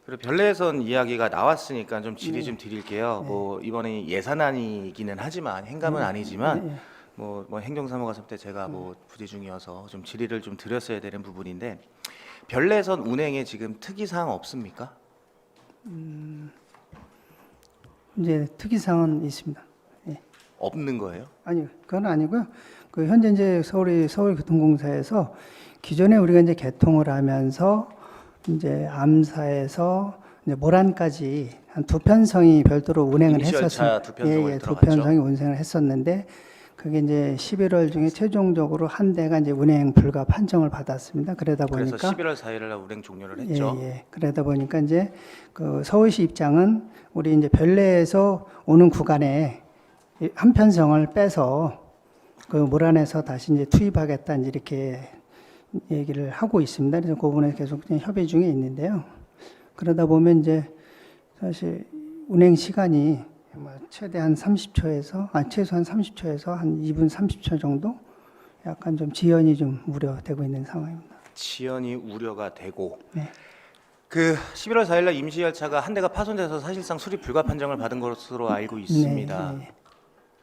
그리고 별내선 이야기가 나왔으니까 좀 질의 네. 좀 드릴게요. 네. 뭐 이번에 예산안이기는 하지만 행감은 네. 아니지만 네. 뭐 행정사무과섭 때 제가 뭐 부재 중이어서 좀 질의를 좀 드렸어야 되는 부분인데 별내선 운행에 지금 특이사항 없습니까? 이제 특이사항은 있습니다. 예. 없는 거예요? 아니, 그건 아니고요. 그 현재 이제 서울교통공사에서 기존에 우리가 이제 개통을 하면서 이제 암사에서 이제 모란까지 한 두 편성이 별도로 운행을 임시 열차 했었습니다. 두 편성을 두 들어갔죠. 편성이 운행을 했었는데 그게 이제 11월 중에 최종적으로 한 대가 이제 운행 불가 판정을 받았습니다. 그러다 그래서 보니까 11월 4일 날 운행 종료를 했죠. 그러다 보니까 이제 그 서울시 입장은 우리 이제 별내에서 오는 구간에 이 한 편성을 빼서 그 모란에서 다시 이제 투입하겠다 이제 이렇게 얘기를 하고 있습니다. 그래서 그 부분에 계속 그냥 협의 중에 있는데요. 그러다 보면 이제 사실 운행 시간이 최대한 30초에서 최소한 30초에서 한 2분 30초 정도 약간 좀 지연이 좀 우려되고 있는 상황입니다. 지연이 우려가 되고 네. 그 11월 4일 날 임시 열차가 한 대가 파손돼서 사실상 수리 불가 판정을 받은 것으로 알고 있습니다. 네.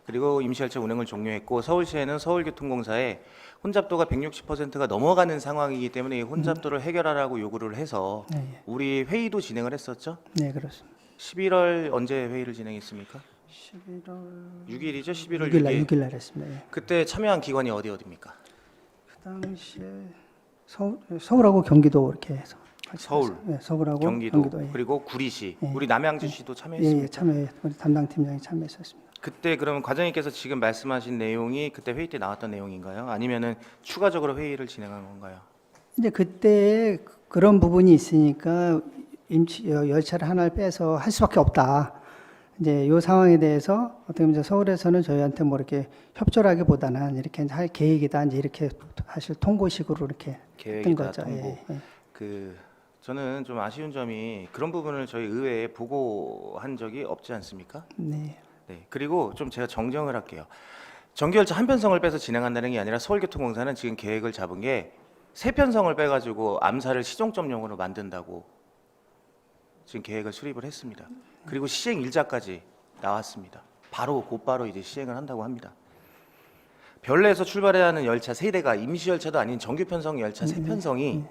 그리고 임시 열차 운행을 종료했고 서울시에는 서울교통공사에 혼잡도가 160%가 넘어가는 상황이기 때문에 이 혼잡도를 해결하라고 요구를 해서 네. 우리 회의도 진행을 했었죠. 네, 그렇습니다. 11월 언제 회의를 진행했습니까? 11월 6일이죠. 11월 6일 날 6일. 6일 날 했습니다. 예. 그때 참여한 기관이 어디입니까? 그 당시에 서울하고 경기도 이렇게 해서 같이 서울, 했어요. 예, 서울하고 경기도, 예. 그리고 구리시, 예. 우리 남양주시도 예, 참여했습니다. 참여해 우리 담당 팀장이 참여했었습니다. 그때 그러면 과장님께서 지금 말씀하신 내용이 그때 회의 때 나왔던 내용인가요? 아니면은 추가적으로 회의를 진행한 건가요? 이제 그때 그런 부분이 있으니까 열차를 하나를 빼서 할 수밖에 없다. 이제 이 상황에 대해서 어떻게 보면 이제 서울에서는 저희한테 뭐 이렇게 협조라기보다는 이렇게 할 계획이다. 이제 이렇게 사실 통보식으로 이렇게 했던 계획이다, 거죠. 통보. 그 저는 좀 아쉬운 점이 그런 부분을 저희 의회에 보고한 적이 없지 않습니까? 네. 네. 그리고 좀 제가 정정을 할게요. 정규열차 한 편성을 빼서 진행한다는 게 아니라 서울교통공사는 지금 계획을 잡은 게 세 편성을 빼가지고 암사를 시종점용으로 만든다고 지금 계획을 수립을 했습니다. 그리고 시행 일자까지 나왔습니다. 곧바로 이제 시행을 한다고 합니다. 별내에서 출발해야 하는 열차 세 대가 임시 열차도 아닌 정규 편성 열차 세 편성이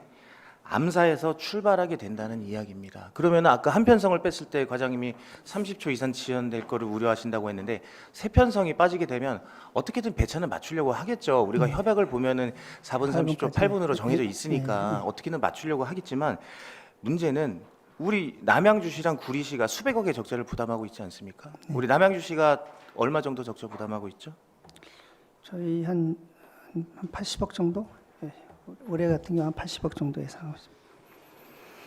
암사에서 출발하게 된다는 이야기입니다. 그러면 아까 한 편성을 뺐을 때 과장님이 30초 이상 지연될 거를 우려하신다고 했는데 세 편성이 빠지게 되면 어떻게든 배차는 맞추려고 하겠죠. 우리가 협약을 보면은 4분 30초 8분으로 정해져 있으니까 어떻게든 맞추려고 하겠지만 문제는 우리 남양주시랑 구리시가 수백억의 적자를 부담하고 있지 않습니까? 우리 남양주시가 얼마 정도 적자 부담하고 있죠? 저희 한 80억 정도? 예. 올해 같은 경우 한 80억 정도 예상하고 있습니다.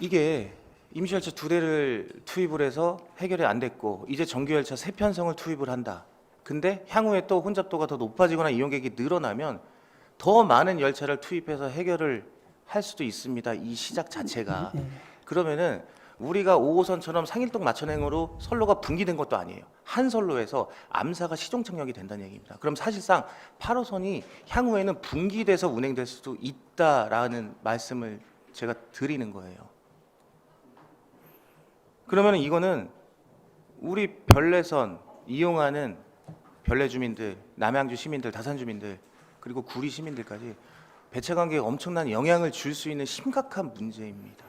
이게 임시열차 두 대를 투입을 해서 해결이 안 됐고 이제 정규열차 세 편성을 투입을 한다. 근데 향후에 또 혼잡도가 더 높아지거나 이용객이 늘어나면 더 많은 열차를 투입해서 해결을 할 수도 있습니다. 이 시작 자체가. 그러면은 우리가 5호선처럼 상일동 마천행으로 선로가 분기된 것도 아니에요. 한 선로에서 암사가 시종착역이 된다는 얘기입니다. 그럼 사실상 8호선이 향후에는 분기돼서 운행될 수도 있다라는 말씀을 제가 드리는 거예요. 그러면 이거는 우리 별내선 이용하는 별내 주민들, 남양주 시민들, 다산 주민들, 그리고 구리 시민들까지 배차 관계에 엄청난 영향을 줄 수 있는 심각한 문제입니다.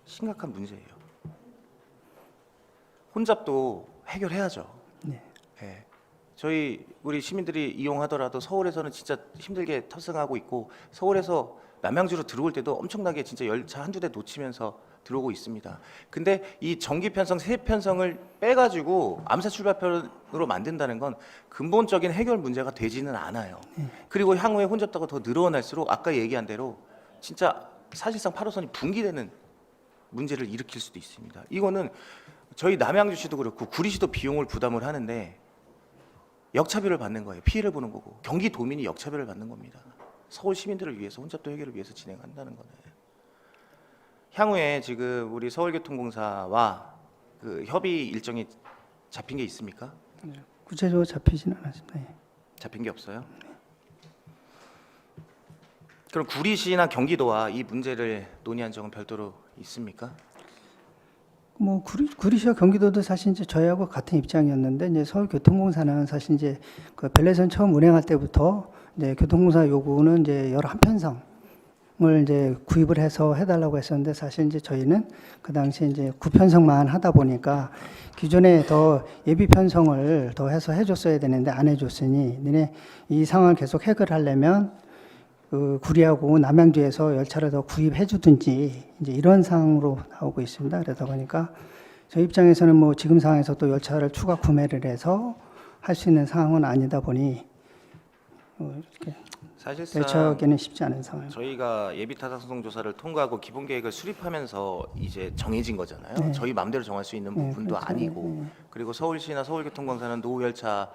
심각한 문제예요. 혼잡도 해결해야죠. 네. 네. 저희 우리 시민들이 이용하더라도 서울에서는 진짜 힘들게 탑승하고 있고 서울에서 남양주로 들어올 때도 엄청나게 진짜 열차 한두 대 놓치면서 들어오고 있습니다. 근데 이 정기 편성 세 편성을 빼가지고 암사 출발편으로 만든다는 건 근본적인 해결 문제가 되지는 않아요. 그리고 향후에 혼잡도가 더 늘어날수록 아까 얘기한 대로 진짜 사실상 8호선이 분기되는 문제를 일으킬 수도 있습니다. 이거는 저희 남양주시도 그렇고 구리시도 비용을 부담을 하는데 역차별을 받는 거예요. 피해를 보는 거고 경기도민이 역차별을 받는 겁니다. 서울 시민들을 위해서 혼잡도 해결을 위해서 진행한다는 거는 향후에 지금 우리 서울교통공사와 그 협의 일정이 잡힌 게 있습니까? 구체적으로 잡히지는 않았습니다. 예. 잡힌 게 없어요? 그럼 구리시나 경기도와 이 문제를 논의한 적은 별도로 있습니까? 뭐 구리시와 경기도도 사실 이제 저희하고 같은 입장이었는데 이제 서울교통공사는 사실 이제 그 벨레선 처음 운행할 때부터 이제 교통공사 요구는 이제 여러 한편성을 이제 구입을 해서 해달라고 했었는데 사실 이제 저희는 그 당시에 이제 9편성만 하다 보니까 기존에 더 예비 편성을 더 해서 해줬어야 되는데 안 해줬으니 니네 이 상황을 계속 해결하려면 그 구리하고 남양주에서 열차를 더 구입해 주든지 이제 이런 상황으로 나오고 있습니다. 그러다 보니까 저희 입장에서는 뭐 지금 상황에서 또 열차를 추가 구매를 해서 할 수 있는 상황은 아니다 보니 이렇게 사실상 대처하기는 쉽지 않은 상황입니다. 저희가 예비 타당 소송 조사를 통과하고 기본 계획을 수립하면서 이제 정해진 거잖아요. 네. 저희 마음대로 정할 수 있는 네, 부분도 그렇죠. 아니고 그리고 서울시나 서울교통공사는 노후 열차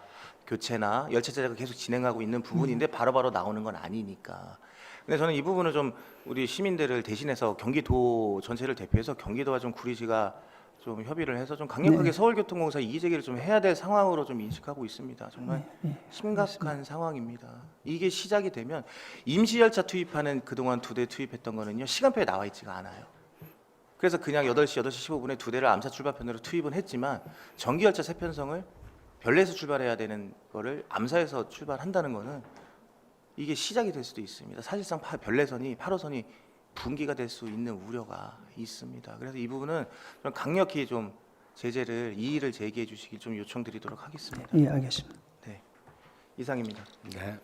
교체나 열차 제작을 계속 진행하고 있는 부분인데 바로바로 나오는 건 아니니까. 근데 저는 이 부분을 좀 우리 시민들을 대신해서 경기도 전체를 대표해서 경기도와 좀 구리시가 좀 협의를 해서 좀 강력하게 서울교통공사 이의 제기를 좀 해야 될 상황으로 좀 인식하고 있습니다. 정말 심각한 상황입니다. 이게 시작이 되면 임시 열차 투입하는 그동안 2대 투입했던 거는요. 시간표에 나와 있지가 않아요. 그래서 그냥 8시 15분에 2대를 암사 출발편으로 투입은 했지만 정기 열차 3편성을 별내에서 출발해야 되는 거를 암사에서 출발한다는 거는 이게 시작이 될 수도 있습니다. 사실상 별내선이 8호선이 분기가 될 수 있는 우려가 있습니다. 그래서 이 부분은 좀 강력히 좀 제재를 이의를 제기해 주시길 좀 요청드리도록 하겠습니다. 예, 알겠습니다. 네, 이상입니다. 네.